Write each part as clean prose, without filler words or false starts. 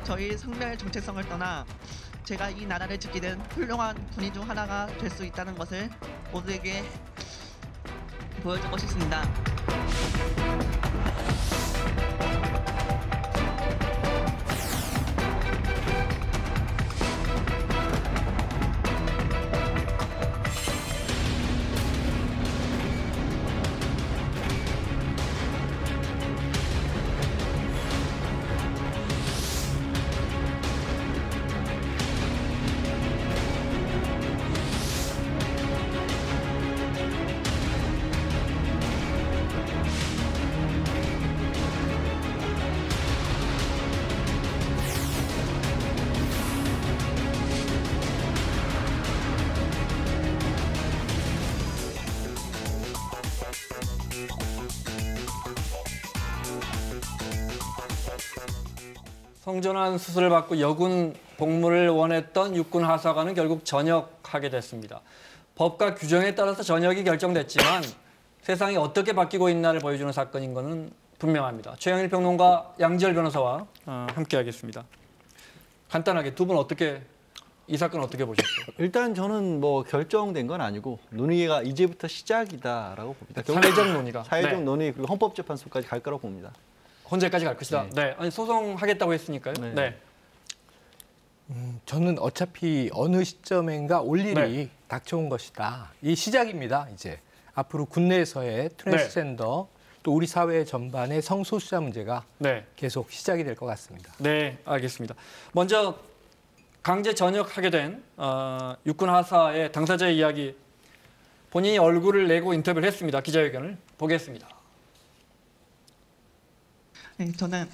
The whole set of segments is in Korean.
저희 성별 정체성을 떠나 제가 이 나라를 지키는 훌륭한 군인 중 하나가 될 수 있다는 것을 모두에게 보여주고 싶습니다. 성전환 수술을 받고 여군 복무를 원했던 육군 하사관은 결국 전역하게 됐습니다. 법과 규정에 따라서 전역이 결정됐지만 세상이 어떻게 바뀌고 있나를 보여주는 사건인 것은 분명합니다. 최영일 평론가, 양지열 변호사와 함께하겠습니다. 간단하게 두 분 이 사건 어떻게 보셨어요? 일단 저는 뭐 결정된 건 아니고 논의가 이제부터 시작이다라고 봅니다. 사회적 논의가. 사회적 논의 그리고 헌법재판소까지 갈 거라고 봅니다. 헌재까지 갈 것이다. 네. 아니 소송하겠다고 했으니까요. 네. 네. 저는 어차피 어느 시점인가 올 일이 네. 닥쳐온 것이다. 이 시작입니다. 이제 앞으로 국내에서의 트랜스젠더 또 우리 사회 전반의 성소수자 문제가 계속 시작이 될 것 같습니다. 네, 알겠습니다. 먼저 강제 전역하게 된 육군 하사의 당사자의 이야기, 본인이 얼굴을 내고 인터뷰를 했습니다. 기자회견을 보겠습니다. 네, 저는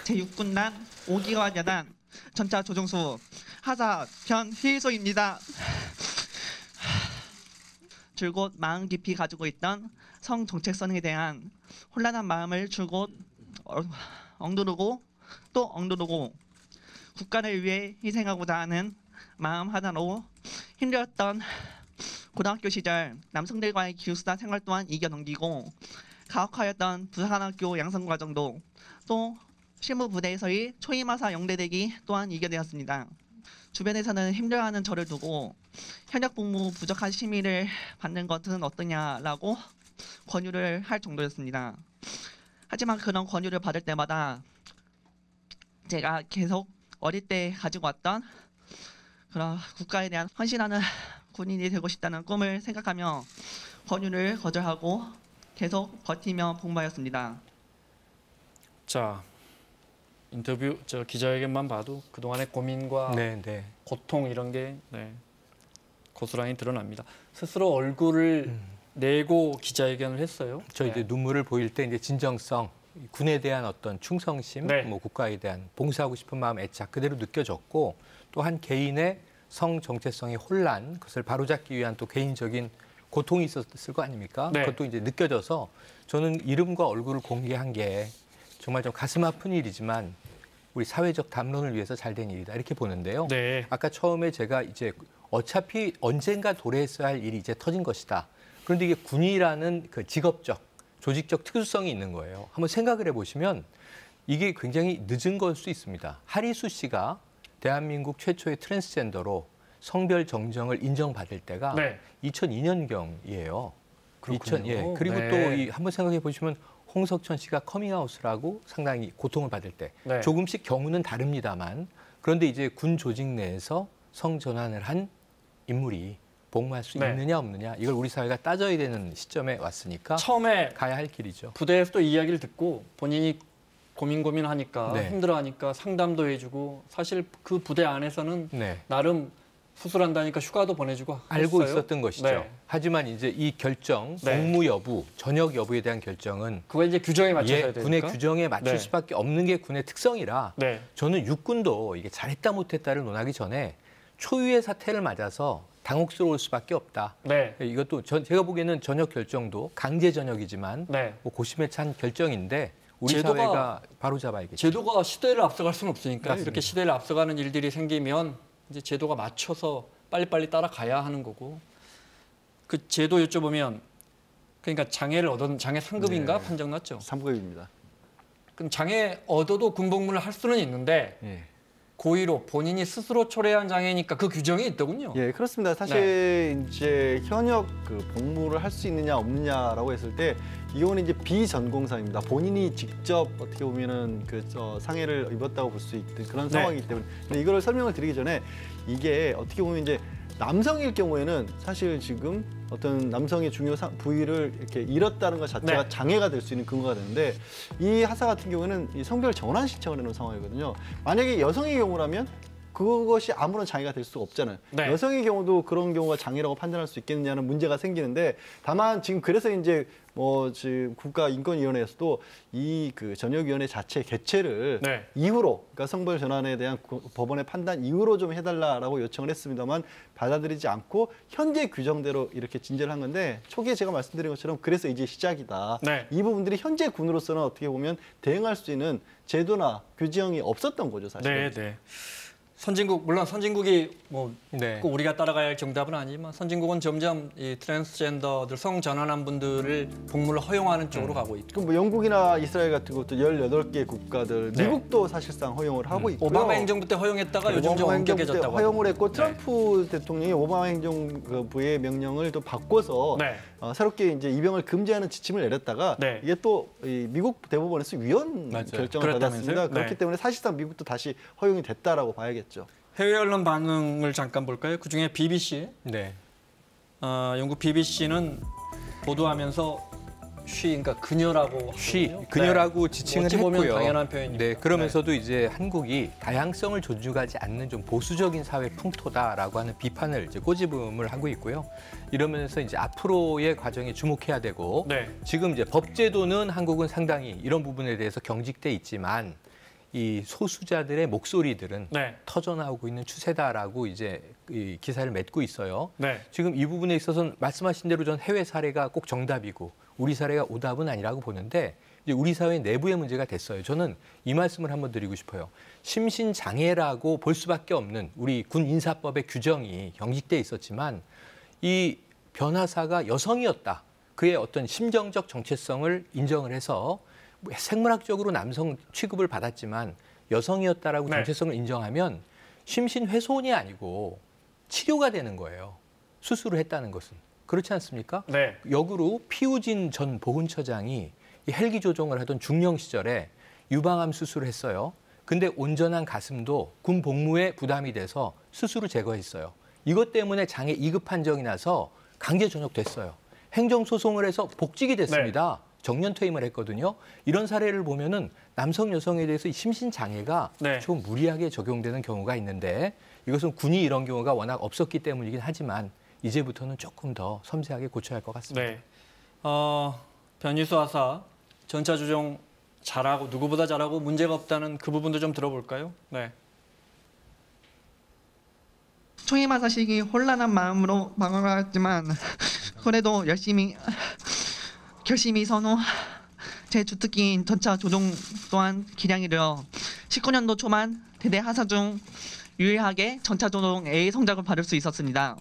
제6군단 5기와 여단 전차 조종수 하사 변희소입니다. 줄곧 마음 깊이 가지고 있던 성 정체성에 대한 혼란한 마음을 줄곧 억누르고 또 억누르고 국가를 위해 희생하고자 하는 마음 하나로 힘들었던 고등학교 시절 남성들과의 기숙사 생활 또한 이겨넘기고 가혹하였던 부산학교 양성과정도 또 실무부대에서의 초임하사 영대대기 또한 이겨내었습니다. 주변에서는 힘들어하는 저를 두고 현역 복무 부족한 심의를 받는 것은 어떠냐라고 권유를 할 정도였습니다. 하지만 그런 권유를 받을 때마다 제가 계속 어릴 때 가지고 왔던 그런 국가에 대한 헌신하는 군인이 되고 싶다는 꿈을 생각하며 권유를 거절하고 계속 버티며 복무하였습니다. 자, 인터뷰 기자회견만 봐도 그동안의 고민과 고통 이런 게 고스란히 드러납니다. 스스로 얼굴을 내고 기자회견을 했어요. 저 이제 눈물을 보일 때 이제 진정성, 군에 대한 어떤 충성심, 뭐 국가에 대한 봉사하고 싶은 마음, 애착 그대로 느껴졌고 또 한 개인의 성 정체성의 혼란, 그것을 바로잡기 위한 또 개인적인 고통이 있었을 거 아닙니까? 그것도 이제 느껴져서 저는 이름과 얼굴을 공개한 게 정말 좀 가슴 아픈 일이지만 우리 사회적 담론을 위해서 잘된 일이다 이렇게 보는데요. 아까 처음에 제가 이제 어차피 언젠가 도래했어야 할 일이 이제 터진 것이다. 그런데 이게 군이라는 그 직업적, 조직적 특수성이 있는 거예요. 한번 생각을 해보시면 이게 굉장히 늦은 걸 수 있습니다. 하리수 씨가 대한민국 최초의 트랜스젠더로 성별 정정을 인정받을 때가 2002년경이에요. 그리고 또 한번 생각해 보시면 홍석천 씨가 커밍아웃을 상당히 고통을 받을 때 조금씩 경우는 다릅니다만 그런데 이제 군 조직 내에서 성전환을 한 인물이 복무할 수 있느냐 없느냐 이걸 우리 사회가 따져야 되는 시점에 왔으니까 처음에 가야 할 길이죠. 부대에서 또 이야기를 듣고 본인이 고민하니까 힘들어하니까 상담도 해주고 사실 그 부대 안에서는 나름 수술한다니까 휴가도 보내주고 알고 있었던 것이죠. 하지만 이제 이 결정, 복무 여부, 전역 여부에 대한 결정은 그거 이제 규정에 맞춰야 되니까 군의 규정에 맞출 수밖에 없는 게 군의 특성이라 저는 육군도 이게 잘했다 못했다를 논하기 전에 초유의 사태를 맞아서 당혹스러울 수밖에 없다. 이것도 제가 보기에는 전역 결정도 강제 전역이지만 뭐 고심에 찬 결정인데 우리 사회가 바로 잡아야겠죠. 제도가 시대를 앞서갈 수는 없으니까 맞습니다. 이렇게 시대를 앞서가는 일들이 생기면 이제 제도가 맞춰서 빨리빨리 따라가야 하는 거고 그 제도 여쭤보면 그러니까 장애를 얻은 장애 3급인가 판정 났죠? 3급입니다. 그럼 장애 얻어도 군복무를 할 수는 있는데 고의로 본인이 스스로 초래한 장애니까 그 규정이 있더군요. 예, 그렇습니다. 사실 이제 현역 그 복무를 할 수 있느냐 없느냐라고 했을 때 이 경우는 이제 비전공상입니다. 본인이 직접 어떻게 보면은 상해를 입었다고 볼 수 있는 그런 상황이기 때문에. 근데 이거를 설명을 드리기 전에 이게 어떻게 보면 이제 남성일 경우에는 사실 지금 어떤 남성의 중요 부위를 이렇게 잃었다는 것 자체가 장애가 될 수 있는 근거가 되는데 이 하사 같은 경우는 이 성별 전환 신청을 해놓은 상황이거든요. 만약에 여성의 경우라면 그것이 아무런 장애가 될 수가 없잖아요. 여성의 경우도 그런 경우가 장애라고 판단할 수 있겠느냐는 문제가 생기는데 다만 지금 그래서 이제 지금 국가인권위원회에서도 이 그 전역위원회 자체 개최를 이후로 그러니까 성별 전환에 대한 법원의 판단 이후로 좀 해달라라고 요청을 했습니다만 받아들이지 않고 현재 규정대로 이렇게 진제를 한 건데 초기에 제가 말씀드린 것처럼 그래서 이제 시작이다. 이 부분들이 현재 군으로서는 어떻게 보면 대응할 수 있는 제도나 규정이 없었던 거죠, 사실. 선진국 물론 선진국이 꼭 우리가 따라가야 할 정답은 아니지만 선진국은 점점 이 트랜스젠더들 성 전환한 분들을 복무를 허용하는 쪽으로 가고 있고. 뭐 영국이나 이스라엘 같은 것도 18개 국가들, 미국도 사실상 허용을 하고 있고요. 오바마 행정부 때 허용했다가 요즘 좀 엄격해졌다고 허용을 했고 트럼프 대통령이 오바마 행정부의 명령을 또 바꿔서 새롭게 이제 입영을 금지하는 지침을 내렸다가 이게 또 미국 대법원에서 위헌 결정을 받았습니다. 그렇기 때문에 사실상 미국도 다시 허용이 됐다라고 봐야겠죠. 해외 언론 반응을 잠깐 볼까요? 그중에 BBC, 영국 BBC는 보도하면서 그러니까 그녀라고 그녀라고 지칭을 어찌 보면 했고요. 당연한 표현입니다. 그러면서도 이제 한국이 다양성을 존중하지 않는 좀 보수적인 사회 풍토다라고 하는 비판을 이제 꼬집음을 하고 있고요. 이러면서 이제 앞으로의 과정에 주목해야 되고 지금 이제 법제도는 한국은 상당히 이런 부분에 대해서 경직돼 있지만 이 소수자들의 목소리들은 터져나오고 있는 추세다라고 이제 이 기사를 맺고 있어요. 지금 이 부분에 있어서는 말씀하신 대로 전 해외 사례가 꼭 정답이고 우리 사례가 오답은 아니라고 보는데 이제 우리 사회 내부의 문제가 됐어요. 저는 이 말씀을 한번 드리고 싶어요. 심신장애라고 볼 수밖에 없는 우리 군 인사법의 규정이 경직돼 있었지만 이 변호사가 여성이었다. 그의 어떤 심정적 정체성을 인정을 해서 생물학적으로 남성 취급을 받았지만 여성이었다라고 정체성을 인정하면 심신훼손이 아니고 치료가 되는 거예요. 수술을 했다는 것은. 그렇지 않습니까? 역으로 피우진 전 보훈처장이 이 헬기 조종을 하던 중령 시절에 유방암 수술을 했어요. 근데 온전한 가슴도 군 복무에 부담이 돼서 수술을 제거했어요. 이것 때문에 장애 2급 판정이 나서 강제 전역됐어요. 행정소송을 해서 복직이 됐습니다. 정년 퇴임을 했거든요. 이런 사례를 보면은 남성 여성에 대해서 심신 장애가 좀 무리하게 적용되는 경우가 있는데 이것은 군이 이런 경우가 워낙 없었기 때문이긴 하지만 이제부터는 조금 더 섬세하게 고쳐야 할 것 같습니다. 변희수 하사 전차 조종 잘하고 누구보다 잘하고 문제가 없다는 그 부분도 좀 들어볼까요? 초임하사식이 혼란한 마음으로 막아갔지만 그래도 결심이 선후 제 주특기인 전차 조종 또한 기량이 늘어 19년도 초만 대대 하사 중 유일하게 전차 조종 A 성적을 받을 수 있었습니다.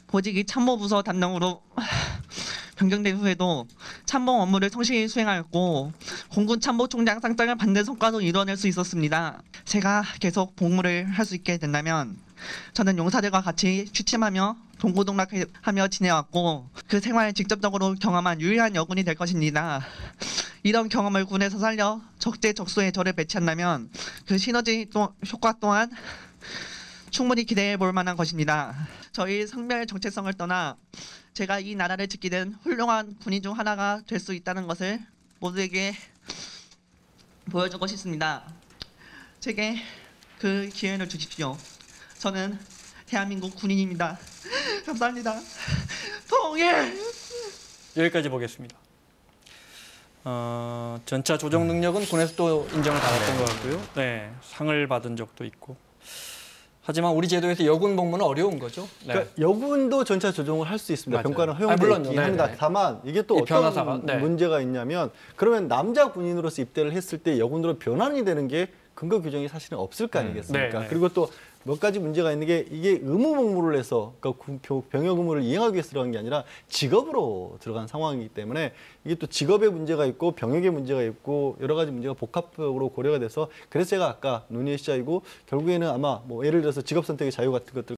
보직이 참모부서 담당으로 변경된 후에도 참모 업무를 성실히 수행하였고 공군 참모총장 상장을 받는 성과도 이뤄낼 수 있었습니다. 제가 계속 복무를 할 수 있게 된다면 저는 용사들과 같이 취침하며 동고동락하며 지내왔고 그 생활을 직접적으로 경험한 유일한 여군이 될 것입니다. 이런 경험을 군에서 살려 적재적소에 저를 배치한다면 그 시너지 효과 또한 충분히 기대해 볼 만한 것입니다. 저희 성별 정체성을 떠나 제가 이 나라를 지키는 훌륭한 군인 중 하나가 될 수 있다는 것을 모두에게 보여주고 싶습니다. 제게 그 기회를 주십시오. 저는 대한민국 군인입니다. 감사합니다. 통일! 여기까지 보겠습니다. 전차 조종 능력은 군에서 또 인정을 받았던 것 같고요. 상을 받은 적도 있고. 하지만 우리 제도에서 여군 복무는 어려운 거죠. 그러니까 여군도 전차 조종을 할 수 있습니다. 병과는 허용되어 있긴 합니다. 다만 이게 또 어떤 변호사가, 문제가 있냐면 그러면 남자 군인으로서 입대를 했을 때 여군으로 변환이 되는 게 근거 규정이 사실은 없을 거 아니겠습니까? 네, 네. 그리고 또 몇 가지 문제가 있는 게 이게 의무 복무를 해서 그러니까 병역 의무를 이행하기 위해서 들어간 게 아니라 직업으로 들어간 상황이기 때문에 이게 또 직업의 문제가 있고 병역의 문제가 있고 여러 가지 문제가 복합적으로 고려가 돼서 그래서 제가 아까 논의의 시작이고 결국에는 아마 뭐 예를 들어서 직업 선택의 자유 같은 것들